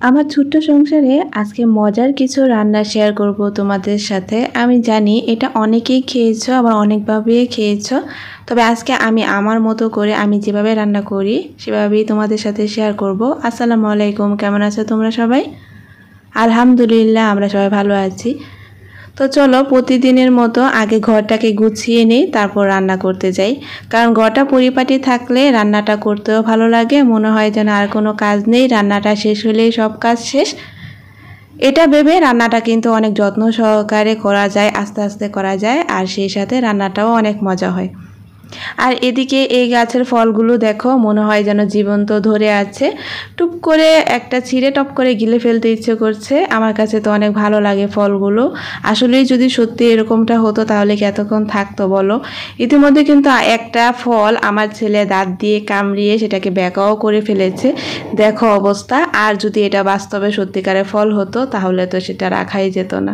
আমার ছোট্ট সংসারে আজকে মজার কিছু রান্না শেয়ার করব তোমাদের সাথে। আমি জানি এটা অনেকেই খেয়েছো, আবার অনেকভাবেই খেয়েছো। তবে আজকে আমি আমার মতো করে আমি যেভাবে রান্না করি সেভাবেই তোমাদের সাথে শেয়ার করব। আসসালামু আলাইকুম, কেমন আছো তোমরা সবাই? আলহামদুলিল্লাহ, আমরা সবাই ভালো আছি। তো চলো প্রতিদিনের মতো আগে ঘরটাকে গুছিয়ে নিই, তারপর রান্না করতে যাই। কারণ ঘরটা পরিপাটি থাকলে রান্নাটা করতেও ভালো লাগে, মনে হয় যেন আর কোনো কাজ নেই, রান্নাটা শেষ হলেই সব কাজ শেষ। এটা ভেবে রান্নাটা কিন্তু অনেক যত্ন সহকারে করা যায়, আস্তে আস্তে করা যায়, আর সেই সাথে রান্নাটাও অনেক মজা হয়। আর এদিকে এই গাছের ফলগুলো দেখো, মনে হয় যেন জীবন্ত ধরে আছে। টুপ করে একটা ছিঁড়ে টপ করে গিলে ফেলতে ইচ্ছে করছে। আমার কাছে তো অনেক ভালো লাগে ফলগুলো। আসলেই যদি সত্যি এরকমটা হতো তাহলে কি এতক্ষণ থাকতো বলো। ইতিমধ্যে কিন্তু একটা ফল আমার ছেলে দাঁত দিয়ে কামড়িয়ে সেটাকে ব্যাকাও করে ফেলেছে। দেখো অবস্থা। আর যদি এটা বাস্তবে সত্যিকারের ফল হতো তাহলে তো সেটা রাখাই যেত না।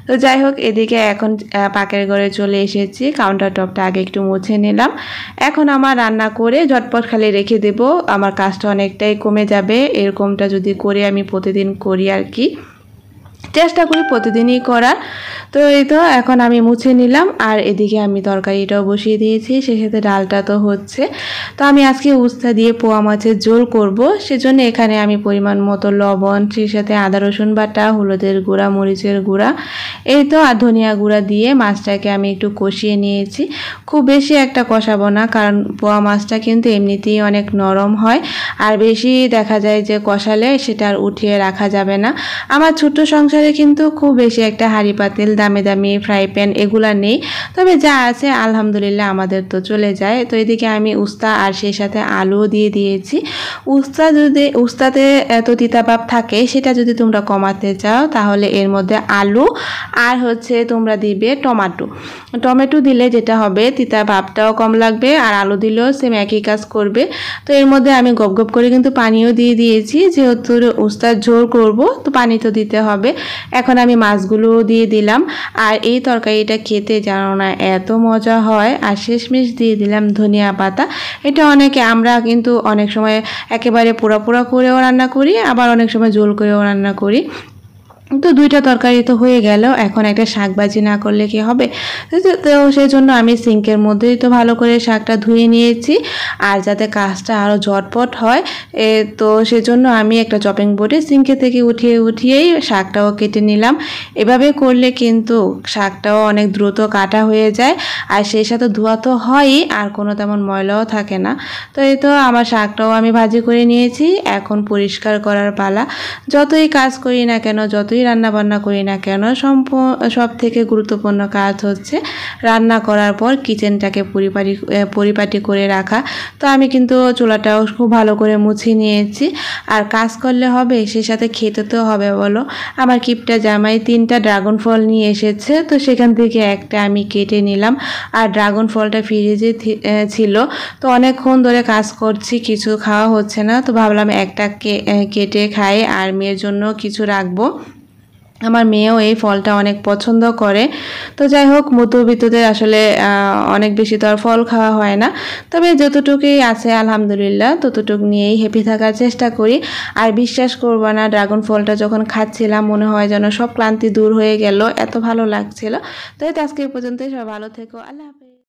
তো যাই হোক, এদিকে এখন পাকের ঘরে চলে এসেছি। কাউন্টার টপটা আগে একটু মুছে নিলাম। এখন আমার রান্না করে ঝটপট খালি রেখে দেব, আমার কাজটা অনেকটাই কমে যাবে। এরকমটা যদি করে আমি প্রতিদিন করি আর কি, চেষ্টা করি প্রতিদিনই করার। তো এই তো এখন আমি মুছে নিলাম, আর এদিকে আমি তরকারিটাও বসিয়ে দিয়েছি, সেই সাথে ডালটা তো হচ্ছে। তো আমি আজকে উস্তা দিয়ে পোয়া মাছের ঝোল করব, সেজন্য এখানে আমি পরিমাণ মতো লবণ, সেই সাথে আদা রসুন বাটা, হলুদের গুঁড়া, মরিচের গুঁড়া, এই তো আর ধনিয়া গুঁড়া দিয়ে মাছটাকে আমি একটু কষিয়ে নিয়েছি। খুব বেশি একটা কষাবো না, কারণ পোয়া মাছটা কিন্তু এমনিতেই অনেক নরম হয়, আর বেশি দেখা যায় যে কষালে সেটা আর উঠিয়ে রাখা যাবে না। আমার ছোট্ট সংসারে কিন্তু খুব বেশি একটা হাঁড়ি পাতিল, দামি দামি ফ্রাই প্যান এগুলা নেই, তবে যা আছে আলহামদুলিল্লাহ আমাদের তো চলে যায়। তো এদিকে আমি উস্তা আর সেই সাথে আলুও দিয়ে দিয়েছি। উস্তাতে এত তিতাভাব থাকে, সেটা যদি তোমরা কমাতে চাও তাহলে এর মধ্যে আলু আর হচ্ছে তোমরা দিবে টমেটো দিলে যেটা হবে তিতা ভাবটাও কম লাগবে, আর আলু দিলেও সেম একই কাজ করবে। তো এর মধ্যে আমি গপ গপ করে কিন্তু পানিও দিয়ে দিয়েছি, যেহেতু উস্তার ঝোল করব তো পানি তো দিতে হবে। এখন আমি মাছগুলো দিয়ে দিলাম, আর এই তরকারিটা খেতে জানো না এত মজা হয়। আর শেষমেশ দিয়ে দিলাম ধনিয়া পাতা। এটা আমরা কিন্তু অনেক সময় একেবারে পোড়া পোড়া করেও রান্না করি, আবার অনেক সময় ঝোল করেও রান্না করি। তো দুইটা তরকারি তো হয়ে গেল, এখন একটা শাক ভাজি না করলে কি হবে। তো সেই জন্য আমি সিঙ্কের মধ্যেই তো ভালো করে শাকটা ধুয়ে নিয়েছি, আর যাতে কাজটা আরও ঝটপট হয় তো সেজন্য আমি একটা চপিং বোর্ডে সিঙ্কে থেকে উঠিয়েই শাকটাও কেটে নিলাম। এভাবে করলে কিন্তু শাকটাও অনেক দ্রুত কাটা হয়ে যায়, আর সেই সাথে ধোয়া তো হয়ই, আর কোনো তেমন ময়লাও থাকে না। তো এই তো আমার শাকটাও আমি ভাজি করে নিয়েছি, এখন পরিষ্কার করার পালা। যতই কাজ করি না কেন, যতই রান্না বান্না করি না কেন, সব থেকে গুরুত্বপূর্ণ কাজ হচ্ছে রান্না করার পর কিচেনটাকে পরিপাটি করে রাখা। তো আমি কিন্তু চুলাটাও খুব ভালো করে মুছে নিয়েছি। আর কাজ করলে হবে, সেই সাথে খেতে তো হবে বলো। আমার কিপটা জামাই 3টা ড্রাগন ফল নিয়ে এসেছে, তো সেখান থেকে একটা আমি কেটে নিলাম। আর ড্রাগন ফলটা ফ্রিজে ছিল, তো অনেকক্ষণ ধরে কাজ করছি, কিছু খাওয়া হচ্ছে না, তো ভাবলাম একটা কেটে খাই, আর মেয়ের জন্য কিছু রাখবো। আমার মেয়েও এই ফলটা অনেক পছন্দ করে। তো যাই হোক, মধ্যবিত্তদের আসলে অনেক বেশি তো আর ফল খাওয়া হয় না, তবে যতটুকুই আছে আলহামদুলিল্লাহ ততটুকু নিয়েই হ্যাপি থাকার চেষ্টা করি। আর বিশ্বাস করবো না, ড্রাগন ফলটা যখন খাচ্ছিলাম মনে হয় যেন সব ক্লান্তি দূর হয়ে গেল, এত ভালো লাগছিল। তো আজকে এই পর্যন্তই, সবাই ভালো থেকো, আল্লাহ হাফেজ।